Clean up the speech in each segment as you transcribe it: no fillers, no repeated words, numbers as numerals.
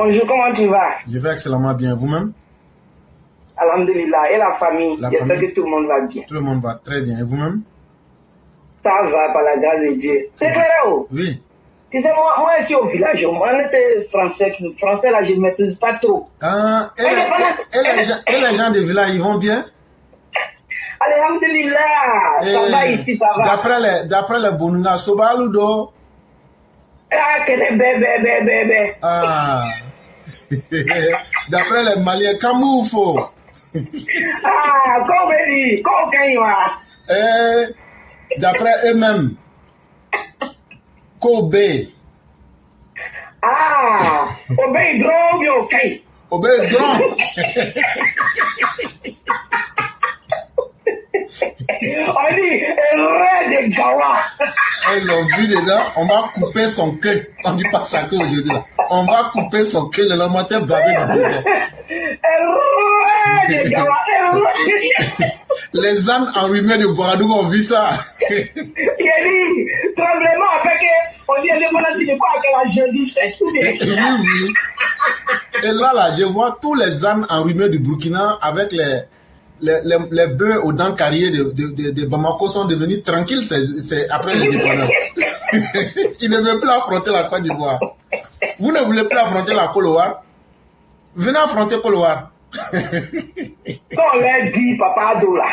Bonjour, comment tu vas? Je vais excellemment bien. Vous-même? Alhamdulillah. Et la famille? J'espère que tout le monde va bien. Tout le monde va très bien. Et vous-même? Ça va, par la grâce de Dieu. C'est Frérot? Oui. Tu sais, moi ici au village, on était français. Le français, là, je ne maîtrise pas trop. Ah, et les gens de village, ils vont bien? Alhamdulillah. Ça va ici, ça va. D'après les Bonunga, Sobaludo. Ah, que les bébés. Ah. D'après les Maliens, Kamoufo. Ah, d'après eux-mêmes, Kobe. Ah, Kobe drone, ok. Kobe drone. On dit, de Gawa. Ils ont vu dedans, on va couper son queue. On dit pas ça que aujourd'hui là. On va couper son queue, le lamentin bavé du désert. Les ânes enrhumés de Boradou ont vu ça. Il a dit, tremblement avec, on dit, c'est quoi que la jeudi, c'est tout. Oui. Et là, je vois tous les ânes enrhumés du Burkina avec les bœufs aux dents carriées de Bamako sont devenus tranquilles, c'est après les dépanneurs. Ils ne veulent plus affronter la Côte d'Ivoire. Vous ne voulez plus affronter la Côte-d'Ivoire? Venez affronter Côte-d'Ivoire. Quand on leur dit Papa Adola,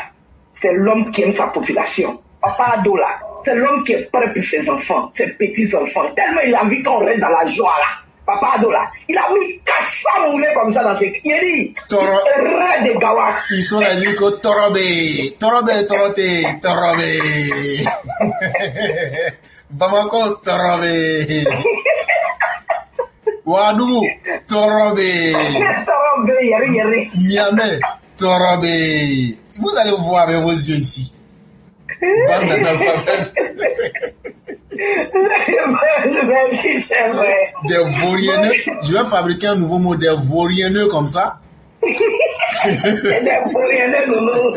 c'est l'homme qui aime sa population. Papa Adola, c'est l'homme qui est prêt pour ses enfants, ses petits-enfants. Tellement il a vu qu'on reste dans la joie là. Papa Adola, il a mis 400 moulins comme ça dans ses... Il a dit, de Gawa. Ils sont là, ils disent que Torote. Bamako, Torobe. Ouagadougou, Torobe. Niamey, Torobe. Vous allez voir avec vos yeux ici. Bande d'analphabètes. Des vaurienneux. Je vais fabriquer un nouveau mot, des vaurienneux comme ça. Des vaurienneux, loulou.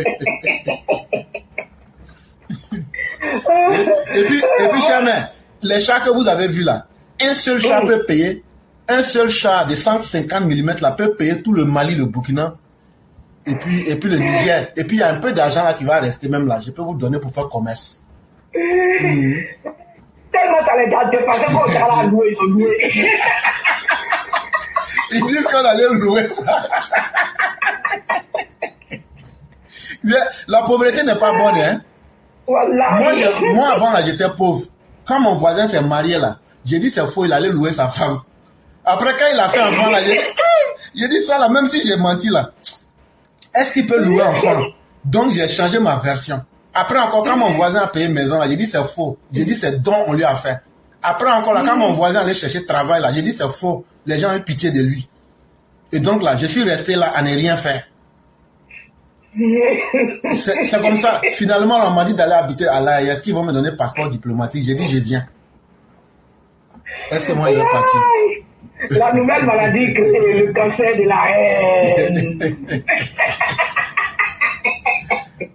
Et puis, Chemin, les chats que vous avez vus là, un seul chat peut payer, un seul chat de 150 mm là peut payer tout le Mali, le Burkina, et puis le Niger. Et puis il y a un peu d'argent là qui va rester même là. Je peux vous donner pour faire commerce. Tellement t'as les gars, tu pensais qu'on allait louer, ils ont loué. Ils disent qu'on allait louer ça. La pauvreté n'est pas bonne, hein. Voilà. Moi avant là, j'étais pauvre. Quand mon voisin s'est marié là, j'ai dit c'est faux, il allait louer sa femme. Après quand il a fait enfant là, j'ai dit ça là, même si j'ai menti là. Est-ce qu'il peut louer enfant? Donc j'ai changé ma version. Après encore, quand mon voisin a payé maison là, j'ai dit c'est faux. J'ai dit c'est don on lui a fait. Après encore là, quand mon voisin allait chercher travail là, j'ai dit c'est faux. Les gens ont eu pitié de lui. Et donc là, je suis resté là à ne rien faire. C'est comme ça. Finalement, on m'a dit d'aller habiter à La Haye. Est-ce qu'ils vont me donner passeport diplomatique? J'ai dit je viens. Est-ce que moi il est parti? La nouvelle maladie que c'est le cancer de la haine.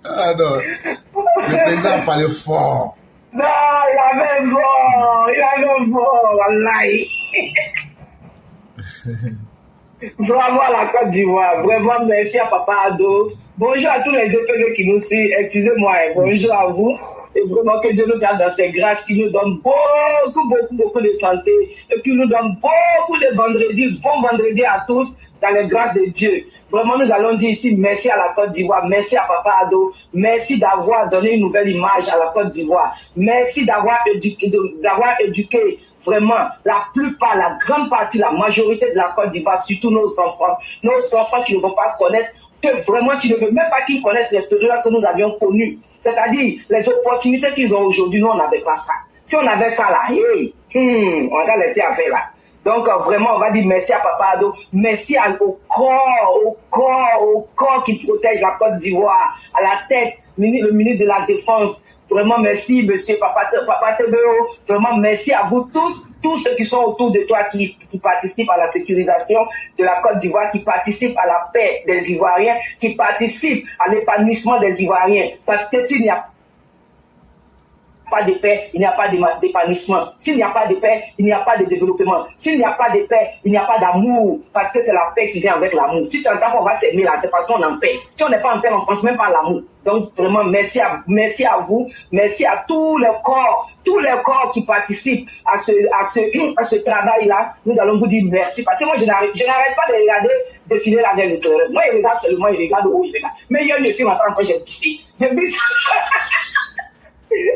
Ah non. Le président a parlé fort. Non, il avait bon, wallahi. Bravo à la Côte d'Ivoire. Vraiment, merci à Papa Ado. Bonjour à tous les EPV qui nous suivent. Excusez-moi, bonjour à vous. Et vraiment que Dieu nous garde dans ses grâces, qui nous donne beaucoup de santé. Et qui nous donne beaucoup de vendredis. Bon vendredi à tous dans les grâces de Dieu. Vraiment, nous allons dire ici merci à la Côte d'Ivoire. Merci à Papa Ado. Merci d'avoir donné une nouvelle image à la Côte d'Ivoire. Merci d'avoir éduqué vraiment la plupart, la grande partie, la majorité de la Côte d'Ivoire, surtout nos enfants qui ne vont pas connaître, que vraiment tu ne veux même pas qu'ils connaissent les périodes que nous avions connues. C'est-à-dire les opportunités qu'ils ont aujourd'hui, nous on n'avait pas ça. Si on avait ça là, on va laisser affaire là. Donc vraiment on va dire merci à Papa Ado, merci au corps qui protège la Côte d'Ivoire, à la tête, le ministre de la Défense. Vraiment merci, monsieur Papa Tebeo. Vraiment merci à vous tous ceux qui sont autour de toi, qui participent à la sécurisation de la Côte d'Ivoire, qui participent à la paix des Ivoiriens, qui participent à l'épanouissement des Ivoiriens. Parce que s'il n'y a pas de paix, il n'y a pas d'épanouissement. S'il n'y a pas de paix, il n'y a pas de développement. S'il n'y a pas de paix, il n'y a pas d'amour, parce que c'est la paix qui vient avec l'amour. Si tu entends qu'on va s'aimer là, c'est parce qu'on est en paix. Si on n'est pas en paix, on ne pense même pas à l'amour. Donc vraiment, merci à vous, merci à tous les corps qui participent à ce travail-là. Nous allons vous dire merci, parce que moi, je n'arrête pas de regarder défiler la gueule de moi, il regarde seulement, il regarde où il regarde. Mais il y a une fille maintenant quand j'ai pissé. J'ai pissé.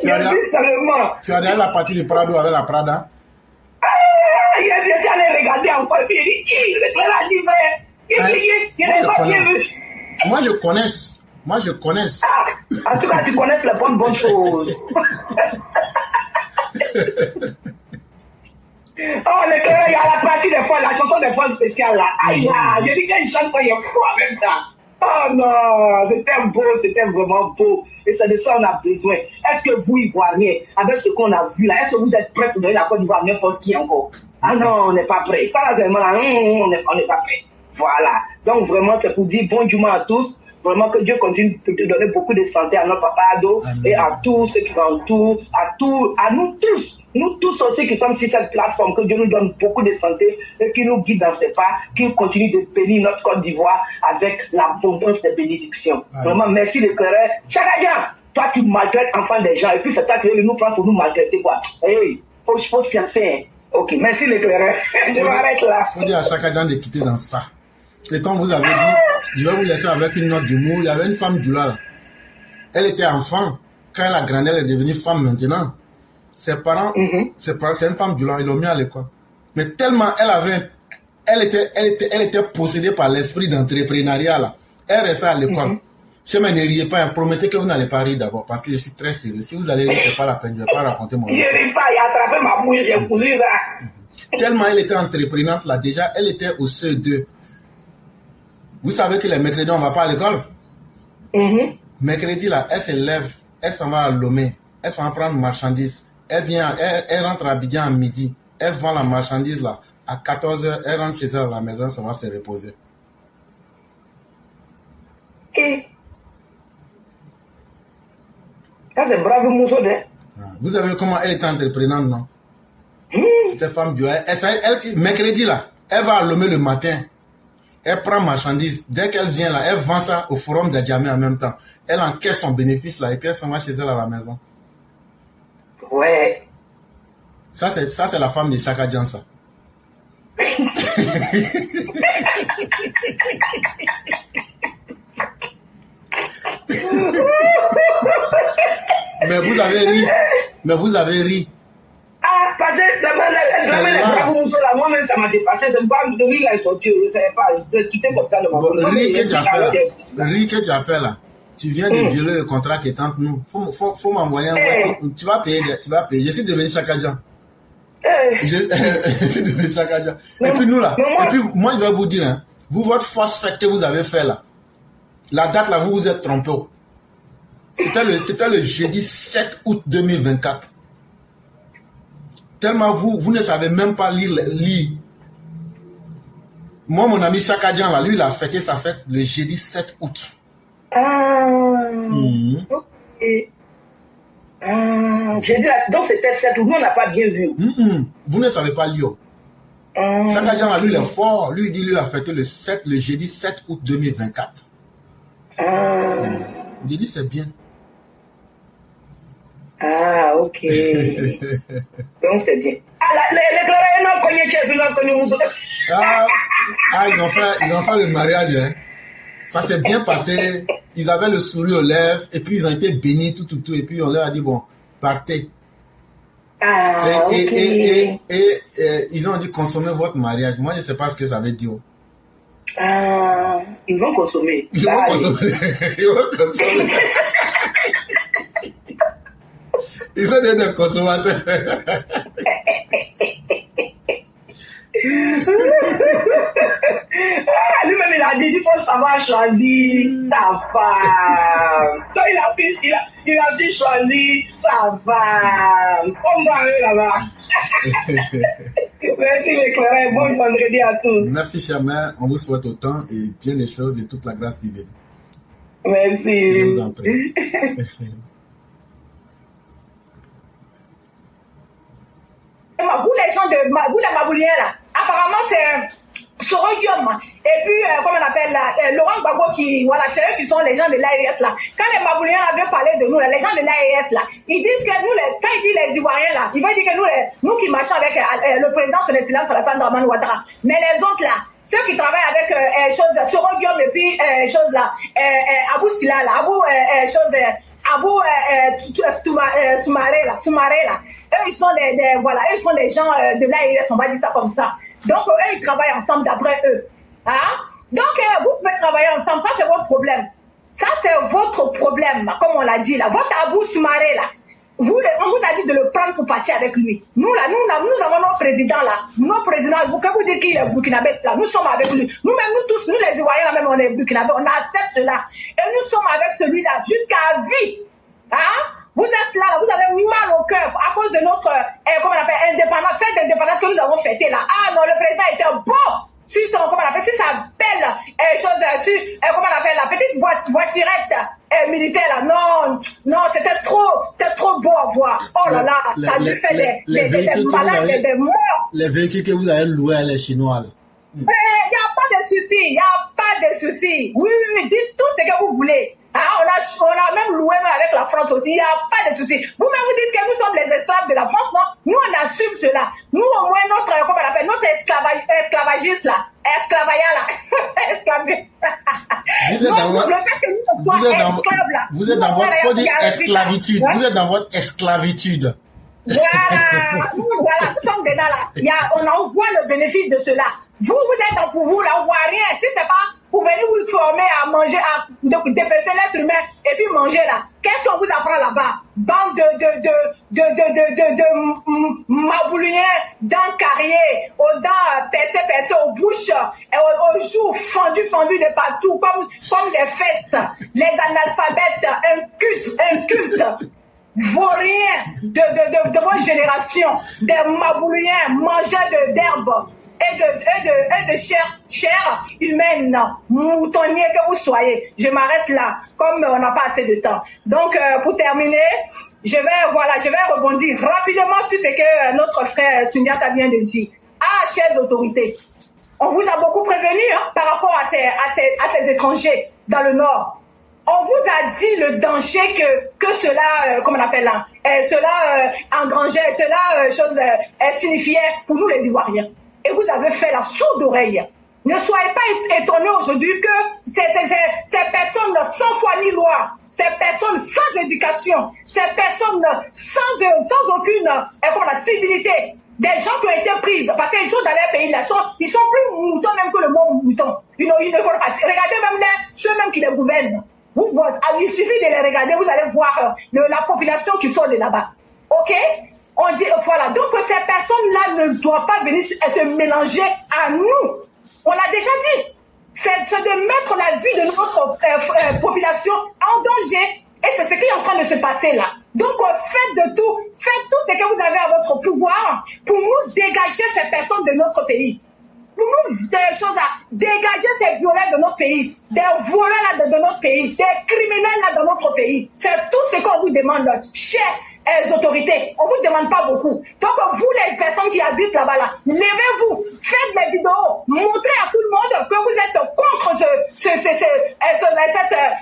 Tu as regardé la partie de Prado avec la Prada? Il allé regarder encore. Moi, je connais. En tout cas, tu connais les bonnes choses. Oh, il y a la partie des fois, la chanson des fois spéciale là. Aïe, j'ai dit qu'il chante quand il y a froid en même temps. Oh non, c'était beau, c'était vraiment beau. Et c'est de ça qu'on a besoin. Est-ce que vous, Ivoiriens, avec ce qu'on a vu là, est-ce que vous êtes prêts pour donner la Côte d'Ivoire à n'importe qui encore? Ah non, on n'est pas prêts. Ça là, vraiment là, on n'est pas prêts. Voilà. Donc vraiment, c'est pour dire bonjour à tous. Vraiment que Dieu continue de donner beaucoup de santé à notre papa Ado et à tous ceux qui l'entourent, à nous tous aussi qui sommes sur cette plateforme, que Dieu nous donne beaucoup de santé et qui nous guide dans ses pas, qui continue de bénir notre Côte d'Ivoire avec l'abondance des bénédictions. Vraiment, merci l'éclaireur. Chakadjan, toi tu maltraites enfants des gens et puis c'est toi qui nous prends pour nous maltraiter quoi. Hey, faut se fiancer. Ok, merci l'éclaireur. Je m'arrête là. Faut dire à Chakadjan de quitter dans ça. Et comme vous avez dit, je vais vous laisser avec une note d'humour. Il y avait une femme du là. Elle était enfant. Quand elle a grandi, elle est devenue femme maintenant. Ses parents, c'est une femme du là, ils l'ont mis à l'école. Mais tellement elle était possédée par l'esprit d'entrepreneuriat là. Elle restait à l'école. Je ne riez pas, promettez que vous n'allez pas rire d'abord parce que je suis très sérieux. Si vous allez rire, c'est pas la peine, je ne vais pas raconter mon histoire. Je ne ris pas, il a attrapé ma bouche, j'ai couru là. Tellement elle était entreprenante là, déjà, elle était au CE2. Vous savez que les mercredis, on ne va pas à l'école. Mercredi, là, elle se lève, elle s'en va à Lomé, elle s'en va prendre marchandise. Elle rentre à Abidjan à midi, elle vend la marchandise là. À 14h, elle rentre chez elle à la maison, ça va se reposer. Ça, c'est bravo, Mousso. Vous avez vu comment elle était entreprenante, non? C'était femme du elle, mercredi là, elle va à Lomé le matin. Elle prend marchandise. Dès qu'elle vient là, elle vend ça au forum de Djamé en même temps. Elle encaisse son bénéfice là et puis elle s'en va chez elle à la maison. Ouais. Ça c'est la femme de Chakadjan, ça. Mais vous avez ri. Ah, parce que moi-même, ça m'a dépassé. C'est pas de rire là, ils sont tués. Je ne savais pas. Je quittais comme ça le moment. Rire que tu as fait là. Tu viens de violer le contrat qui est entre nous. Faut m'envoyer un voiture. Tu vas payer. Je suis devenu Chakadjan. Je suis devenu Chakadjan. Et puis nous là. Et puis moi, je vais vous dire, hein, vous, votre force fête que vous avez fait là. La date là, vous vous êtes trompé. C'était le jeudi 7 août 2024. Tellement vous ne savez même pas lire. Moi, mon ami Chakadjan, là, lui, il a fêté sa fête le jeudi 7 août. Okay. Donc c'était 7 août, nous on n'a pas bien vu. Vous ne savez pas lire. Chakadjan, là, lui, il est fort. Lui, il dit, lui, il a fêté le jeudi 7 août 2024. J'ai dit, c'est bien. Ah, ok. Donc c'est bien. Ils ont fait le mariage. Hein. Ça s'est bien passé. Ils avaient le sourire aux lèvres. Et puis ils ont été bénis, tout. Et puis on leur a dit, bon, partez. Et ils ont dit, consommez votre mariage. Moi, je ne sais pas ce que ça veut dire. Ils vont consommer. Ils vont consommer. Ils sont des consommateurs. Lui-même, il a dit qu'il faut savoir choisir sa femme. Donc, il a su choisir sa femme. On va aller là-bas. Merci l'éclaireur. Bon vendredi à tous. Merci, chère mère. On vous souhaite autant et bien des choses et toute la grâce divine. Merci. Je vous en prie. Vous les gens vous les Mabouliens là, apparemment c'est Sorogium et puis comment on appelle là, Laurent Gbagbo qui voilà, c'est eux qui sont les gens de l'AES là. Quand les Mabouliens là veulent parler de nous, là, les gens de l'AES là, ils disent que nous quand ils disent les Ivoiriens là, ils veulent dire que nous qui marchons avec le président sur le silence Alassane Dramane Ouattara, mais les autres là, ceux qui travaillent avec Sorogium et puis choses là, Abou Silla là, Soumaré là, eux ils sont voilà, eux sont des gens de l'AES, on va dire ça comme ça. Donc eux ils travaillent ensemble d'après eux. Hein? Donc vous pouvez travailler ensemble, ça c'est votre problème. Ça c'est votre problème, comme on l'a dit là. Votre Abou Soumaré là, on vous a dit de le prendre pour partir avec lui. Nous là, nous avons nos présidents là. Nos présidents, quand vous dites qu'il est burkinabé là, nous sommes avec lui. Nous-mêmes, nous tous, nous les Ivoiriens là même, on est burkinabé, on accepte cela. Et nous sommes avec celui-là jusqu'à vie. Hein? Vous êtes là, vous avez mal au cœur à cause de notre, comment on appelle, indépendance, fête d'indépendance que nous avons fêté là. Ah non, le président était bon. Sur son, comment on appelle, sur sa belle chose, comment on appelle, la petite voiturette militaire là. Non, c'était trop beau à voir. Oh là là, ça lui fait des malades, des morts. Les véhicules que vous avez loués à les Chinois là. Il n'y a pas de souci, Oui, dites tout ce que vous voulez. Hein, on a même loué avec la France aussi, il n'y a pas de souci. Vous-même vous dites que nous sommes les esclaves de la France, non? Nous on assume cela. Nous au moins notre, comment on appelle, notre esclavagiste là, Vous êtes dans votre, faut dire esclavitude. Vous êtes dans votre esclavitude. Voilà, nous sommes dedans là. On voit le bénéfice de cela. Vous êtes dans pour vous là, on voit rien. Si c'est pas pour venir vous former à manger, à dépecer l'être humain et puis manger là. Qu'est-ce qu'on vous apprend là-bas? Bande de Mabouliens, dents carriées, aux dents percées, aux bouches, aux joues fendues de partout, comme des fêtes. Les analphabètes, incultes. Vauriens de votre génération, des Mabouliens, mangeurs d'herbes et de chair humaine, moutonnier que vous soyez. Je m'arrête là, comme on n'a pas assez de temps. Donc, pour terminer, je vais rebondir rapidement sur ce que notre frère Sundiata vient de dire. Ah, chers autorités, on vous a beaucoup prévenu par rapport à ces étrangers dans le Nord. On vous a dit le danger que cela, comment on appelle là, cela engrangeait, cela signifiait pour nous les Ivoiriens. Et vous avez fait la sourde oreille. Ne soyez pas étonnés aujourd'hui que ces personnes sans foi ni loi, ces personnes sans éducation, ces personnes sans aucune civilité, des gens qui ont été prises, parce qu'ils sont dans leur pays, là, ils sont plus moutons même que le mot mouton. Ils ne connaissent pas. Regardez même ceux même qui les gouvernent. Il suffit de les regarder, vous allez voir la population qui sort de là-bas. Ok? On dit, voilà. Donc, ces personnes-là ne doivent pas venir se mélanger à nous. On l'a déjà dit. C'est de mettre la vie de notre population en danger. Et c'est ce qui est en train de se passer là. Donc, faites tout ce que vous avez à votre pouvoir pour nous dégager ces personnes de notre pays. Pour nous, des choses à dégager ces violents de notre pays, des voleurs là de notre pays, des criminels là de notre pays. C'est tout ce qu'on vous demande, chers autorités. On vous demande pas beaucoup. Donc, vous, les personnes qui habitent là-bas, là, levez-vous, faites des vidéos, montrez à tout le monde que vous êtes contre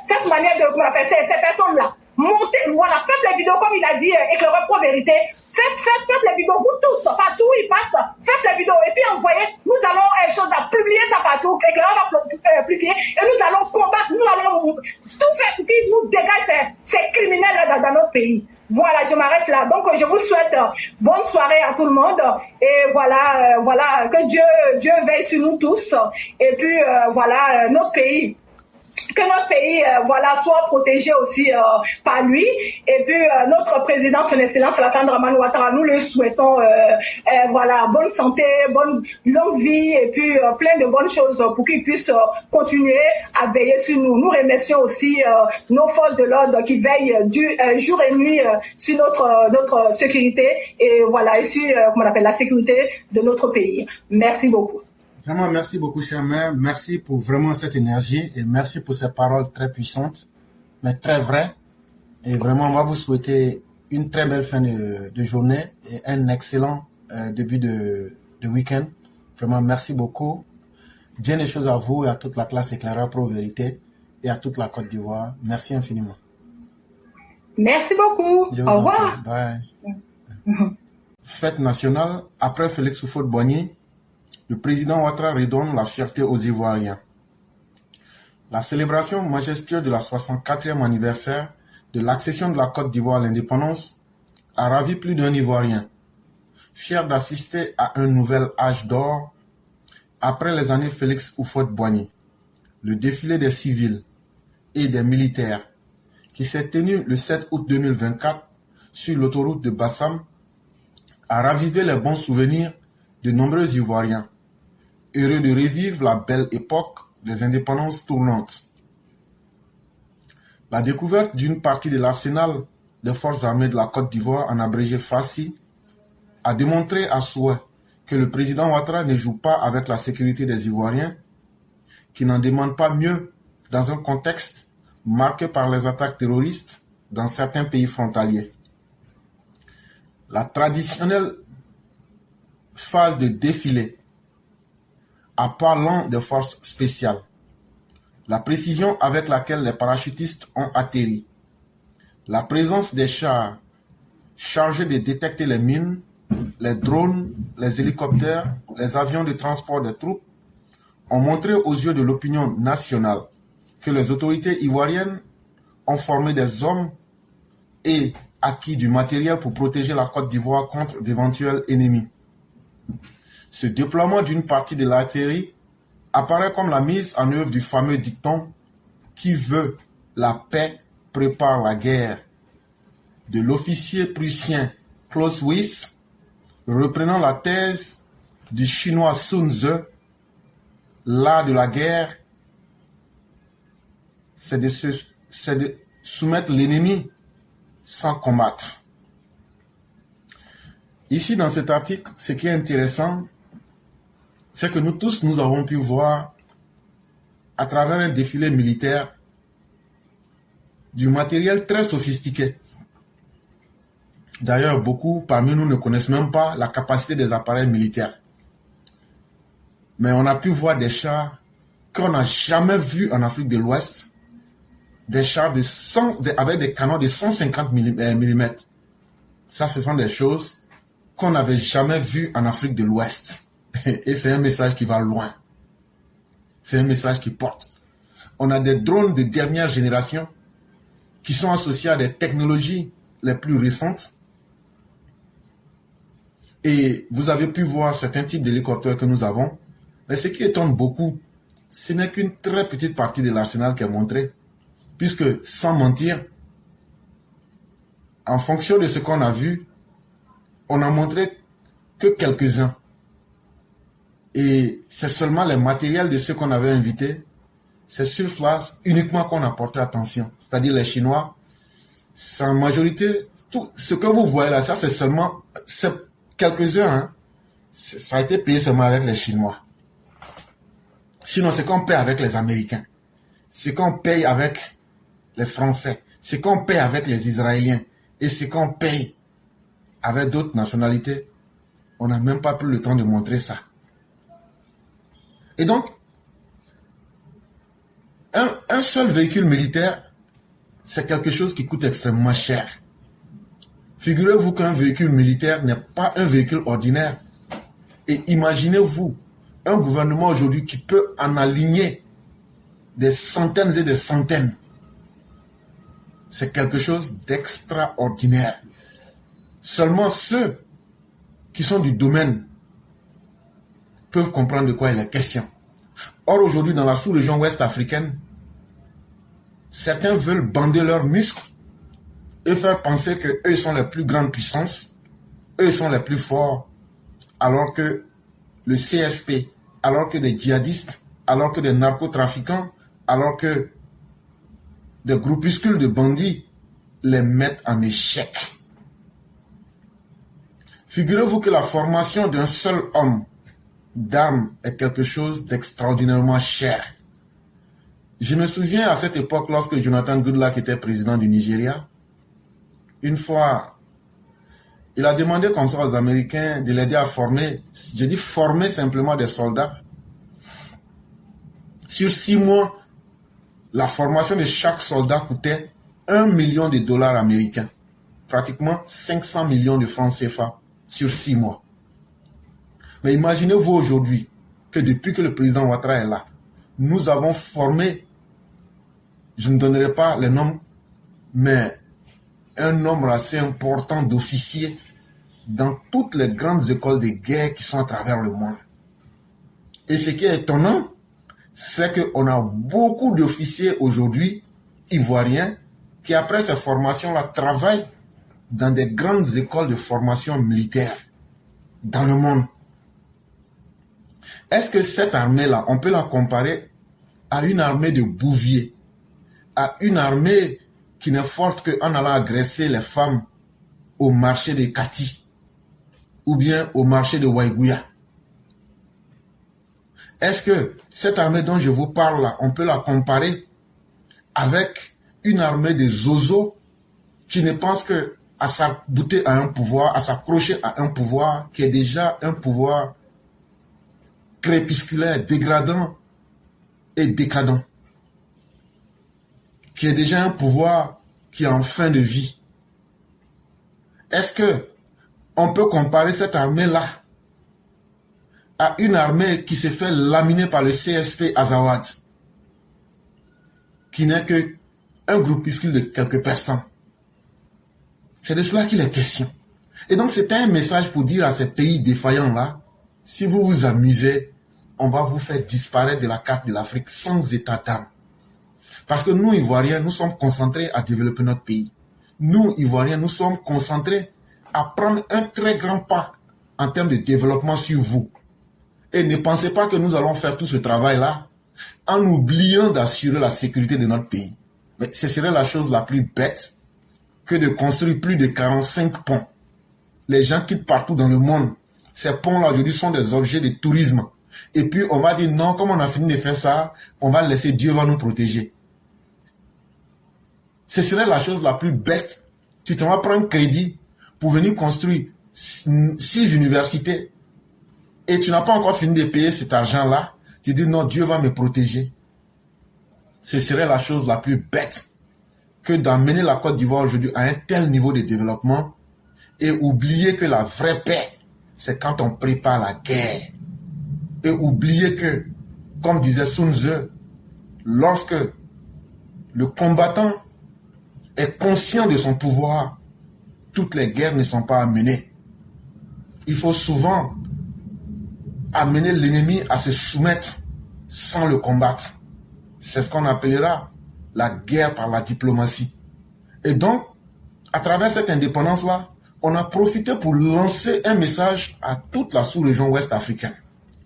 cette manière de, comment on appelle, ces personnes-là. Montez, voilà, faites les vidéos comme il a dit, éclaireur pro vérité. Faites les vidéos, vous tous, partout où ils passent, faites les vidéos. Et puis envoyez, nous allons publier ça partout, éclaireur va publier, et nous allons combattre, nous allons tout faire pour qu'ils nous dégagent ces criminels-là dans notre pays. Voilà, je m'arrête là. Donc, je vous souhaite bonne soirée à tout le monde. Et voilà, que Dieu veille sur nous tous. Et puis, notre pays. Que notre pays soit protégé aussi par lui. Et puis notre président, son excellence Alassane Dramane Ouattara, nous le souhaitons bonne santé, bonne longue vie et puis plein de bonnes choses pour qu'il puisse continuer à veiller sur nous. Nous remercions aussi nos forces de l'ordre qui veillent jour et nuit sur notre sécurité et sur la sécurité de notre pays. Merci beaucoup. Vraiment, merci beaucoup, cher maire. Merci pour vraiment cette énergie et merci pour ces paroles très puissantes, mais très vraies. Et vraiment, on va vous souhaiter une très belle fin de journée et un excellent début de week-end. Vraiment, merci beaucoup. Bien des choses à vous et à toute la classe éclaireur Pro Vérité et à toute la Côte d'Ivoire. Merci infiniment. Merci beaucoup. Au revoir. Bye. Fête nationale, après Félix Houphouët-Boigny, le président Ouattara redonne la fierté aux Ivoiriens. La célébration majestueuse de la 64e anniversaire de l'accession de la Côte d'Ivoire à l'indépendance a ravi plus d'un Ivoirien, fier d'assister à un nouvel âge d'or après les années Félix Houphouët-Boigny. Le défilé des civils et des militaires qui s'est tenu le 7 août 2024 sur l'autoroute de Bassam a ravivé les bons souvenirs de nombreux Ivoiriens, heureux de revivre la belle époque des indépendances tournantes. La découverte d'une partie de l'arsenal des forces armées de la Côte d'Ivoire, en abrégé FACI, a démontré à souhait que le président Ouattara ne joue pas avec la sécurité des Ivoiriens, qui n'en demandent pas mieux dans un contexte marqué par les attaques terroristes dans certains pays frontaliers. La traditionnelle phase de défilé à pas lent des forces spéciales, la précision avec laquelle les parachutistes ont atterri, la présence des chars chargés de détecter les mines, les drones, les hélicoptères, les avions de transport des troupes ont montré aux yeux de l'opinion nationale que les autorités ivoiriennes ont formé des hommes et acquis du matériel pour protéger la Côte d'Ivoire contre d'éventuels ennemis. Ce déploiement d'une partie de l'artillerie apparaît comme la mise en œuvre du fameux dicton « Qui veut la paix prépare la guerre » de l'officier prussien Clausewitz, reprenant la thèse du chinois Sun Tzu. L'art de la guerre, c'est de soumettre l'ennemi sans combattre. Ici, dans cet article, ce qui est intéressant, c'est que nous tous, nous avons pu voir, à travers un défilé militaire, du matériel très sophistiqué. D'ailleurs, beaucoup parmi nous ne connaissent même pas la capacité des appareils militaires. Mais on a pu voir des chars qu'on n'a jamais vus en Afrique de l'Ouest, des chars avec des canons de 150 mm. Ça, ce sont des choses qu'on n'avait jamais vues en Afrique de l'Ouest. Et c'est un message qui va loin. C'est un message qui porte. On a des drones de dernière génération qui sont associés à des technologies les plus récentes. Et vous avez pu voir certains types d'hélicoptères que nous avons. Mais ce qui étonne beaucoup, ce n'est qu'une très petite partie de l'arsenal qui est montrée. Puisque, sans mentir, en fonction de ce qu'on a vu, on n'a montré que quelques-uns. Et c'est seulement les matériels de ceux qu'on avait invités. C'est sur cela uniquement qu'on a porté attention. C'est-à-dire les Chinois, c'est en majorité, tout ce que vous voyez là, ça c'est seulement quelques-uns. Hein. Ça a été payé seulement avec les Chinois. Sinon, c'est qu'on paye avec les Américains. C'est qu'on paye avec les Français. C'est qu'on paye avec les Israéliens. Et c'est qu'on paye avec d'autres nationalités. On n'a même pas pris le temps de montrer ça. Et donc, un seul véhicule militaire, c'est quelque chose qui coûte extrêmement cher. Figurez-vous qu'un véhicule militaire n'est pas un véhicule ordinaire. Et imaginez-vous un gouvernement aujourd'hui qui peut en aligner des centaines et des centaines. C'est quelque chose d'extraordinaire. Seulement ceux qui sont du domaine peuvent comprendre de quoi il est question. Or, aujourd'hui, dans la sous-région ouest africaine, certains veulent bander leurs muscles et faire penser qu'eux sont les plus grandes puissances, eux sont les plus forts, alors que le CSP, alors que des djihadistes, alors que des narcotrafiquants, alors que des groupuscules de bandits les mettent en échec. Figurez-vous que la formation d'un seul homme d'armes est quelque chose d'extraordinairement cher. Je me souviens à cette époque, lorsque Jonathan Goodluck était président du Nigeria, une fois, Il a demandé comme ça aux Américains de l'aider à former, je dis former simplement des soldats. Sur 6 mois, la formation de chaque soldat coûtait 1 million de dollars américains, pratiquement 500 millions de francs CFA sur 6 mois. Mais imaginez-vous aujourd'hui que depuis que le président Ouattara est là, nous avons formé, je ne donnerai pas les noms, mais un nombre assez important d'officiers dans toutes les grandes écoles de guerre qui sont à travers le monde. Et ce qui est étonnant, c'est qu'on a beaucoup d'officiers aujourd'hui, ivoiriens, qui après ces formations-là travaillent dans des grandes écoles de formation militaire dans le monde. Est-ce que cette armée-là, on peut la comparer à une armée de Bouvier, à une armée qui n'est forte qu'en allant agresser les femmes au marché de Kati ou bien au marché de Waïgouya? Est-ce que cette armée dont je vous parle là, on peut la comparer avec une armée de Zozo qui ne pense que à s'abouter à un pouvoir, à s'accrocher à un pouvoir qui est déjà un pouvoir crépusculaire, dégradant et décadent, qui est déjà un pouvoir qui est en fin de vie? Est-ce que on peut comparer cette armée-là à une armée qui s'est fait laminer par le CSP Azawad, qui n'est qu'un groupuscule de quelques personnes? C'est de cela qu'il est question. Et donc c'était un message pour dire à ces pays défaillants-là, si vous vous amusez, on va vous faire disparaître de la carte de l'Afrique sans état d'âme. Parce que nous, Ivoiriens, nous sommes concentrés à développer notre pays. Nous, Ivoiriens, nous sommes concentrés à prendre un très grand pas en termes de développement sur vous. Et ne pensez pas que nous allons faire tout ce travail-là en oubliant d'assurer la sécurité de notre pays. Mais ce serait la chose la plus bête que de construire plus de 45 ponts. Les gens quittent partout dans le monde. Ces ponts-là, aujourd'hui, sont des objets de tourisme. Et puis, on va dire, non, comme on a fini de faire ça, on va laisser, Dieu va nous protéger. Ce serait la chose la plus bête. Tu te vas prendre crédit pour venir construire 6 universités et tu n'as pas encore fini de payer cet argent-là. Tu dis, non, Dieu va me protéger. Ce serait la chose la plus bête que d'amener la Côte d'Ivoire aujourd'hui à un tel niveau de développement et oublier que la vraie paix, c'est quand on prépare la guerre. Et oublier que, comme disait Sun Tzu, lorsque le combattant est conscient de son pouvoir, toutes les guerres ne sont pas à mener. Il faut souvent amener l'ennemi à se soumettre sans le combattre. C'est ce qu'on appellera la guerre par la diplomatie. Et donc, à travers cette indépendance-là, on a profité pour lancer un message à toute la sous-région ouest africaine.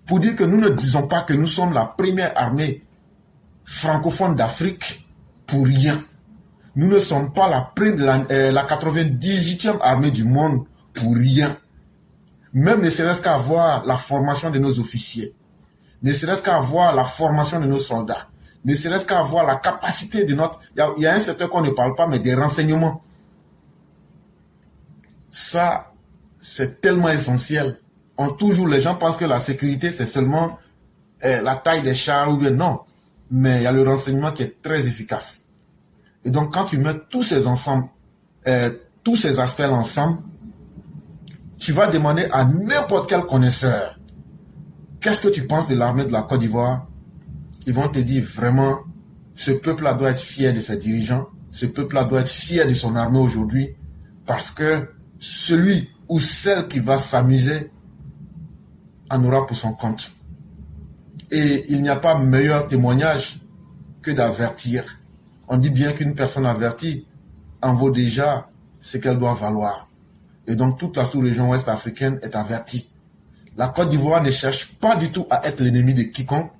Pour dire que nous ne disons pas que nous sommes la première armée francophone d'Afrique pour rien. Nous ne sommes pas la 98e armée du monde pour rien. Même ne serait-ce qu'à voir la formation de nos officiers, ne serait-ce qu'à voir la formation de nos soldats, ne serait-ce qu'à voir la capacité de notre... Il y a un secteur qu'on ne parle pas, mais des renseignements. Ça, c'est tellement essentiel. Les gens pensent que la sécurité, c'est seulement la taille des chars ou bien non. Mais il y a le renseignement qui est très efficace. Et donc, quand tu mets tous ces aspects ensemble, tu vas demander à n'importe quel connaisseur, qu'est-ce que tu penses de l'armée de la Côte d'Ivoire? Ils vont te dire vraiment, ce peuple-là doit être fier de ses dirigeants, ce peuple-là doit être fier de son armée aujourd'hui, parce que celui ou celle qui va s'amuser en aura pour son compte. Et il n'y a pas meilleur témoignage que d'avertir. On dit bien qu'une personne avertie en vaut déjà ce qu'elle doit valoir. Et donc toute la sous-région ouest africaine est avertie. La Côte d'Ivoire ne cherche pas du tout à être l'ennemi de quiconque,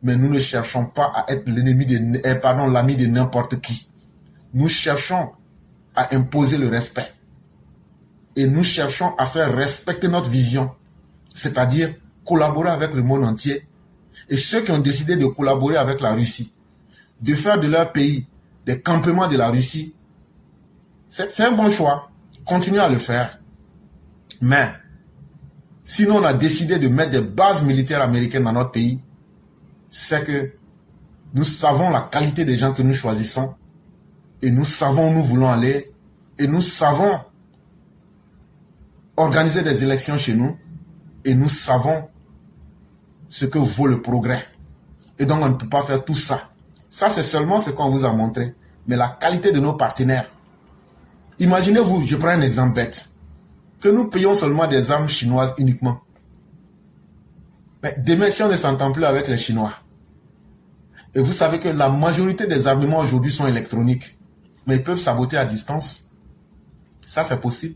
mais nous ne cherchons pas à être l'ami de n'importe qui. Nous cherchons à imposer le respect. Et nous cherchons à faire respecter notre vision, c'est-à-dire collaborer avec le monde entier. Et ceux qui ont décidé de collaborer avec la Russie, de faire de leur pays des campements de la Russie, c'est un bon choix. Continuez à le faire. Mais, sinon on a décidé de mettre des bases militaires américaines dans notre pays, c'est que nous savons la qualité des gens que nous choisissons et nous savons où nous voulons aller et nous savons organiser des élections chez nous et nous savons ce que vaut le progrès. Et donc on ne peut pas faire tout ça. Ça c'est seulement ce qu'on vous a montré. Mais la qualité de nos partenaires. Imaginez-vous, je prends un exemple bête, que nous payons seulement des armes chinoises uniquement. Mais demain, si on ne s'entend plus avec les Chinois, et vous savez que la majorité des armements aujourd'hui sont électroniques, mais ils peuvent saboter à distance. Ça, c'est possible.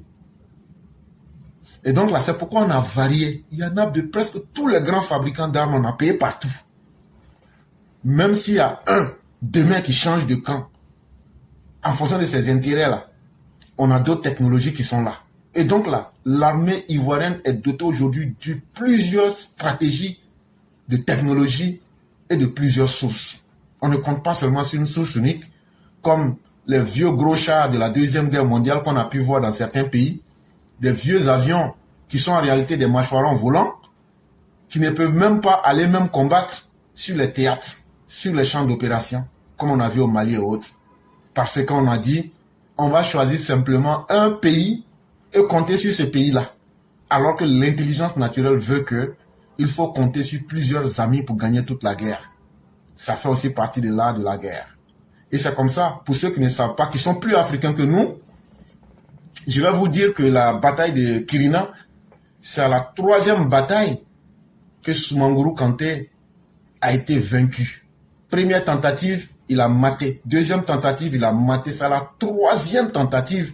Et donc là, c'est pourquoi on a varié. Il y en a de presque tous les grands fabricants d'armes, on a payé partout. Même s'il y a un demain qui change de camp, en fonction de ses intérêts-là, on a d'autres technologies qui sont là. Et donc là, l'armée ivoirienne est dotée aujourd'hui de plusieurs stratégies, de technologies et de plusieurs sources. On ne compte pas seulement sur une source unique, comme les vieux gros chars de la Deuxième Guerre mondiale qu'on a pu voir dans certains pays, des vieux avions qui sont en réalité des mâchoirons volants, qui ne peuvent même pas aller même combattre sur les théâtres, sur les champs d'opération, comme on a vu au Mali et autres. Parce qu'on a dit, on va choisir simplement un pays et compter sur ce pays-là. Alors que l'intelligence naturelle veut que il faut compter sur plusieurs amis pour gagner toute la guerre. Ça fait aussi partie de l'art de la guerre. Et c'est comme ça, pour ceux qui ne savent pas, qui sont plus africains que nous, je vais vous dire que la bataille de Kirina, c'est la 3e bataille que Soumaoro Kanté a été vaincu. Première tentative, il a maté. Deuxième tentative, il a maté. C'est la 3e tentative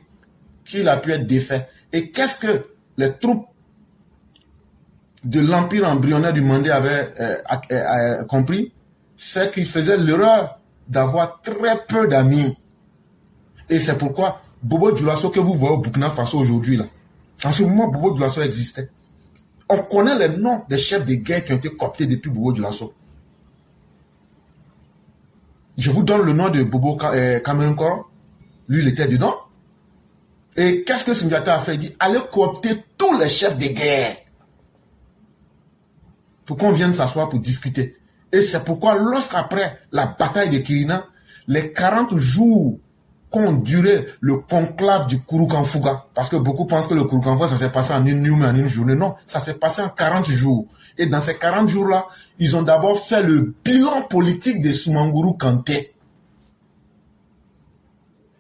qu'il a pu être défait. Et qu'est-ce que les troupes de l'empire embryonnaire du Mandé avaient compris? C'est qu'ils faisaient l'erreur d'avoir très peu d'amis. Et c'est pourquoi Bobo Dioulasso que vous voyez au Burkina Faso aujourd'hui, là, en ce moment, Bobo Dioulasso existait. On connaît les noms des chefs de guerre qui ont été cooptés depuis Bobo Dioulasso. Je vous donne le nom de Bobo Cameroun Koro. Lui, il était dedans. Et qu'est-ce que Sundiata a fait? Il dit, allez coopter tous les chefs de guerre pour qu'on vienne s'asseoir pour discuter. Et c'est pourquoi lorsqu'après la bataille de Kirina, les 40 jours qu'ont duré le conclave du Kouroukanfouga, parce que beaucoup pensent que le Kouroukanfouga, ça s'est passé en une nuit, mais en une journée. Non, ça s'est passé en 40 jours. Et dans ces 40 jours-là, ils ont d'abord fait le bilan politique de Soumaoro Kanté.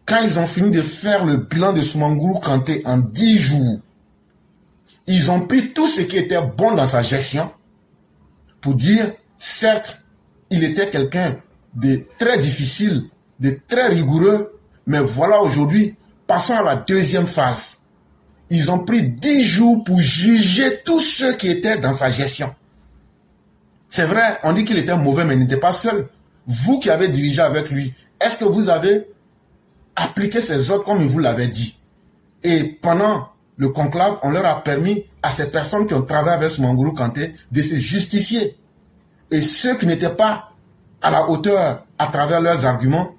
Quand ils ont fini de faire le bilan de Soumaoro Kanté en 10 jours, ils ont pris tout ce qui était bon dans sa gestion pour dire, certes, il était quelqu'un de très difficile, de très rigoureux, mais voilà aujourd'hui, passons à la 2e phase. Ils ont pris 10 jours pour juger tous ceux qui étaient dans sa gestion. C'est vrai, on dit qu'il était mauvais, mais il n'était pas seul. Vous qui avez dirigé avec lui, est-ce que vous avez appliqué ses ordres comme il vous l'avait dit? Et pendant le conclave, on leur a permis à ces personnes qui ont travaillé avec Soumaoro Kanté de se justifier. Et ceux qui n'étaient pas à la hauteur à travers leurs arguments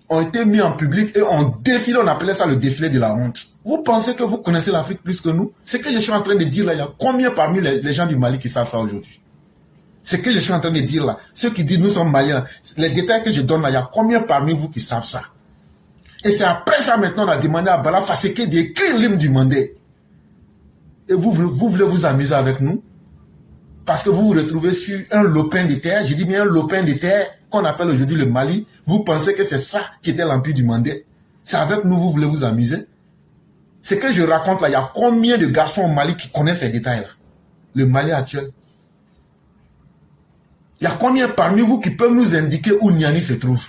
ont été mis en public et ont défilé, on appelait ça le défilé de la honte. Vous pensez que vous connaissez l'Afrique plus que nous? Ce que je suis en train de dire là, il y a combien parmi les gens du Mali qui savent ça aujourd'hui? Ce que je suis en train de dire là, ceux qui disent nous sommes Maliens, les détails que je donne là, il y a combien parmi vous qui savent ça? Et c'est après ça maintenant on a demandé à Bala Faseke d'écrire l'hymne du Mandé. Et vous voulez vous amuser avec nous? Parce que vous vous retrouvez sur un lopin de terre, je dis bien un lopin de terre qu'on appelle aujourd'hui le Mali. Vous pensez que c'est ça qui était l'empire du Mandé? C'est avec nous vous voulez vous amuser? Ce que je raconte là, il y a combien de garçons au Mali qui connaissent ces détails là? Le Mali actuel. Il y a combien parmi vous qui peuvent nous indiquer où Niani se trouve?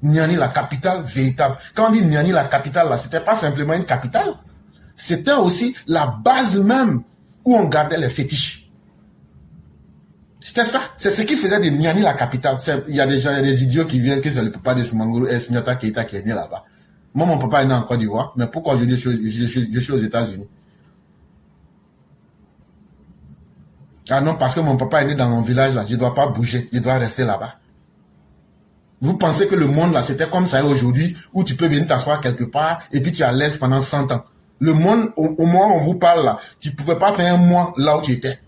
Niani, la capitale véritable. Quand on dit Niani, la capitale là, c'était pas simplement une capitale. C'était aussi la base même où on gardait les fétiches. C'était ça. C'est ce qui faisait de Niani la capitale. Il y a des gens, il y a des idiots qui viennent que c'est le papa de Soumaoro et Sundiata Keita qui est né là-bas. Moi, mon papa est né en Côte d'Ivoire. Mais pourquoi je suis aux États-Unis? Ah non, parce que mon papa est né dans mon village là. Je ne dois pas bouger. Je dois rester là-bas. Vous pensez que le monde là, c'était comme ça aujourd'hui, où tu peux venir t'asseoir quelque part et puis tu es à l'aise pendant 100 ans. Le monde, au moment où on vous parle là, tu ne pouvais pas faire un mois là où tu étais.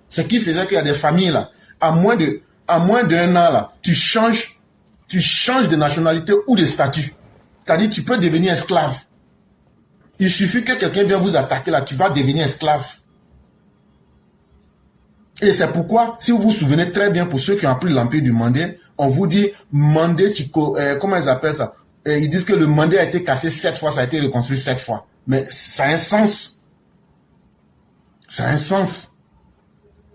Ce qui faisait qu'il y a des familles là, à moins d'un an là, tu changes de nationalité ou de statut. C'est-à-dire tu peux devenir esclave. Il suffit que quelqu'un vienne vous attaquer là, tu vas devenir esclave. Et c'est pourquoi, si vous vous souvenez très bien, pour ceux qui ont appris l'empire du Mandé, on vous dit Mandé, comment ils appellent ça? Ils disent que le Mandé a été cassé 7 fois, ça a été reconstruit 7 fois. Mais ça a un sens. Ça a un sens.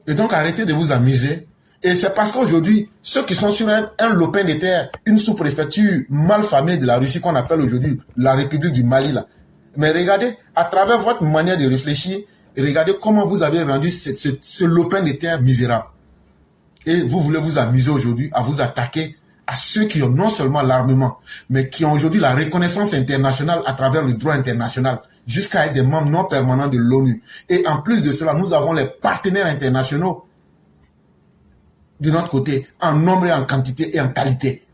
Et donc arrêtez de vous amuser. Et c'est parce qu'aujourd'hui, ceux qui sont sur un lopin de terre, une sous-préfecture mal famée de la Russie qu'on appelle aujourd'hui la République du Mali là. Mais regardez, à travers votre manière de réfléchir, regardez comment vous avez rendu ce lopin de terre misérable. Et vous voulez vous amuser aujourd'hui à vous attaquer à ceux qui ont non seulement l'armement, mais qui ont aujourd'hui la reconnaissance internationale à travers le droit international, jusqu'à être des membres non permanents de l'ONU. Et en plus de cela, nous avons les partenaires internationaux de notre côté, en nombre et en quantité et en qualité.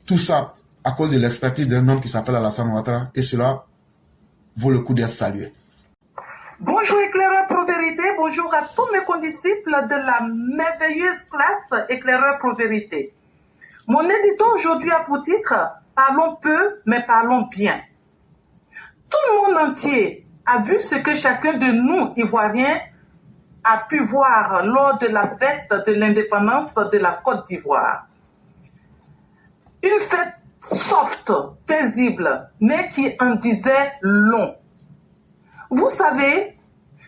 Tout ça à cause de l'expertise d'un homme qui s'appelle Alassane Ouattara, et cela vaut le coup d'être salué. Bonjour éclaireur Pro-Vérité, bonjour à tous mes condisciples de la merveilleuse classe éclaireur Pro-Vérité. Mon édito aujourd'hui a pour titre « Parlons peu, mais parlons bien ». Tout le monde entier a vu ce que chacun de nous, Ivoiriens, a pu voir lors de la fête de l'indépendance de la Côte d'Ivoire. Une fête soft, paisible, mais qui en disait long. Vous savez,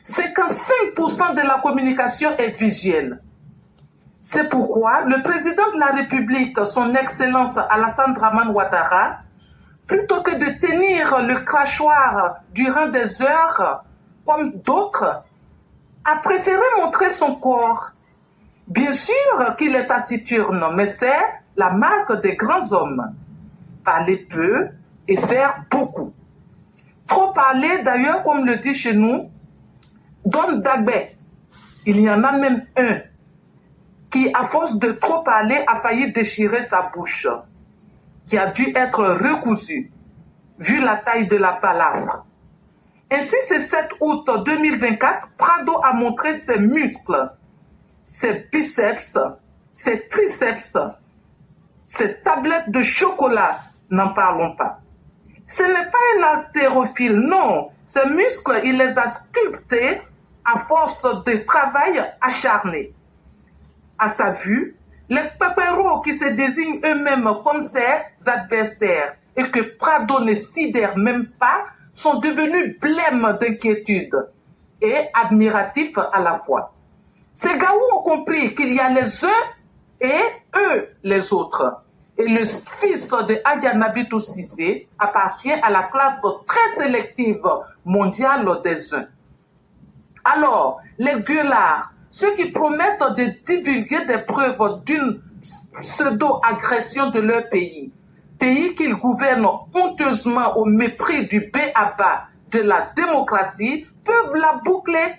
c'est que 5% de la communication est visuelle. C'est pourquoi le président de la République, son Excellence Alassane Dramane Ouattara, plutôt que de tenir le crachoir durant des heures comme d'autres, a préféré montrer son corps. Bien sûr qu'il est taciturne, mais c'est la marque des grands hommes. Parler peu et faire beaucoup. Trop parler, d'ailleurs, comme le dit chez nous, Don Dagbé. Il y en a même un qui, à force de trop parler, a failli déchirer sa bouche, qui a dû être recousu, vu la taille de la balafre. Ainsi, ce 7 août 2024, Prado a montré ses muscles, ses biceps, ses triceps, ses tablettes de chocolat, n'en parlons pas. Ce n'est pas un haltérophile, non. Ces muscles, il les a sculptés à force de travail acharné. À sa vue, les pépéros qui se désignent eux-mêmes comme ses adversaires et que Prado ne sidère même pas sont devenus blêmes d'inquiétude et admiratifs à la fois. Ces gaous ont compris qu'il y a les uns et eux les autres. Et le fils de Adia Nabitou Cissé appartient à la classe très sélective mondiale des uns. Alors, les gueulards, ceux qui promettent de divulguer des preuves d'une pseudo-agression de leur pays qu'ils gouvernent honteusement au mépris du b.a.-ba de la démocratie, peuvent la boucler.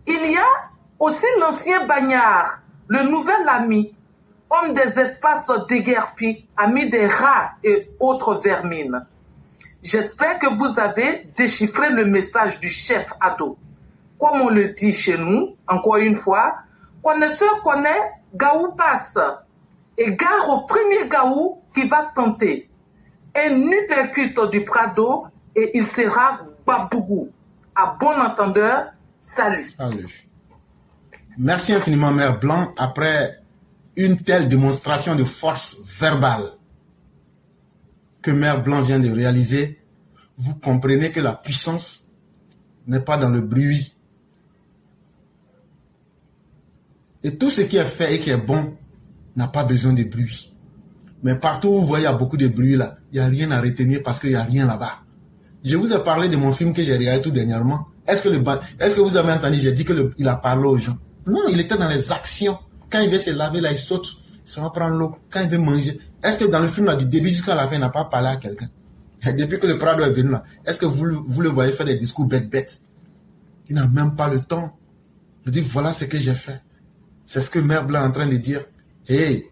Il y a aussi l'ancien bagnard, le nouvel ami, homme des espaces déguerpis, ami des rats et autres vermines. J'espère que vous avez déchiffré le message du chef Ado. Comme on le dit chez nous, encore une fois, connaisseur connaît, Gaou passe. Et gare au premier Gaou qui va tenter. Un uppercut du Prado et il sera Babougou. À bon entendeur, salut. Salut. Merci infiniment, Mère Blanc. Après une telle démonstration de force verbale que Mère Blanc vient de réaliser, vous comprenez que la puissance n'est pas dans le bruit. Et tout ce qui est fait et qui est bon n'a pas besoin de bruit. Mais partout où vous voyez il y a beaucoup de bruit là, il n'y a rien à retenir parce qu'il n'y a rien là-bas. Je vous ai parlé de mon film que j'ai regardé tout dernièrement. Est-ce que vous avez entendu, j'ai dit qu'il a parlé aux gens. Non, il était dans les actions. Quand il veut se laver là, il saute, ça va prendre l'eau. Quand il veut manger, est-ce que dans le film là, du début jusqu'à la fin, il n'a pas parlé à quelqu'un? Depuis que le Prado est venu là, est-ce que vous le voyez faire des discours bêtes? Il n'a même pas le temps. Je dis, voilà ce que j'ai fait. C'est ce que Mère Blanc est en train de dire. Hey,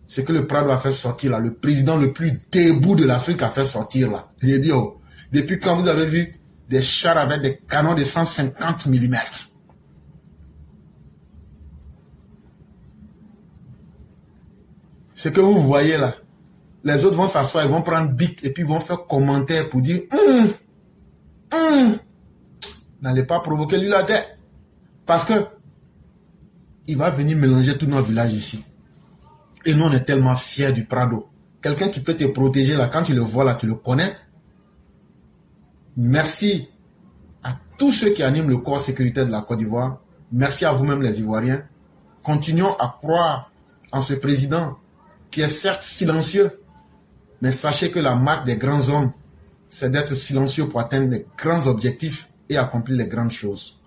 ce que le Prado a fait sortir là, le président le plus debout de l'Afrique a fait sortir là. Il a dit, oh, Depuis quand vous avez vu des chars avec des canons de 150 mm? Ce que vous voyez là, les autres vont s'asseoir, ils vont prendre bic et puis ils vont faire commentaire pour dire n'allez pas provoquer lui la tête. Parce que il va venir mélanger tout notre village ici. Et nous, on est tellement fiers du Prado. Quelqu'un qui peut te protéger là, quand tu le vois là, tu le connais. Merci à tous ceux qui animent le corps sécuritaire de la Côte d'Ivoire. Merci à vous-même les Ivoiriens. Continuons à croire en ce président qui est certes silencieux, mais sachez que la marque des grands hommes, c'est d'être silencieux pour atteindre les grands objectifs et accomplir les grandes choses.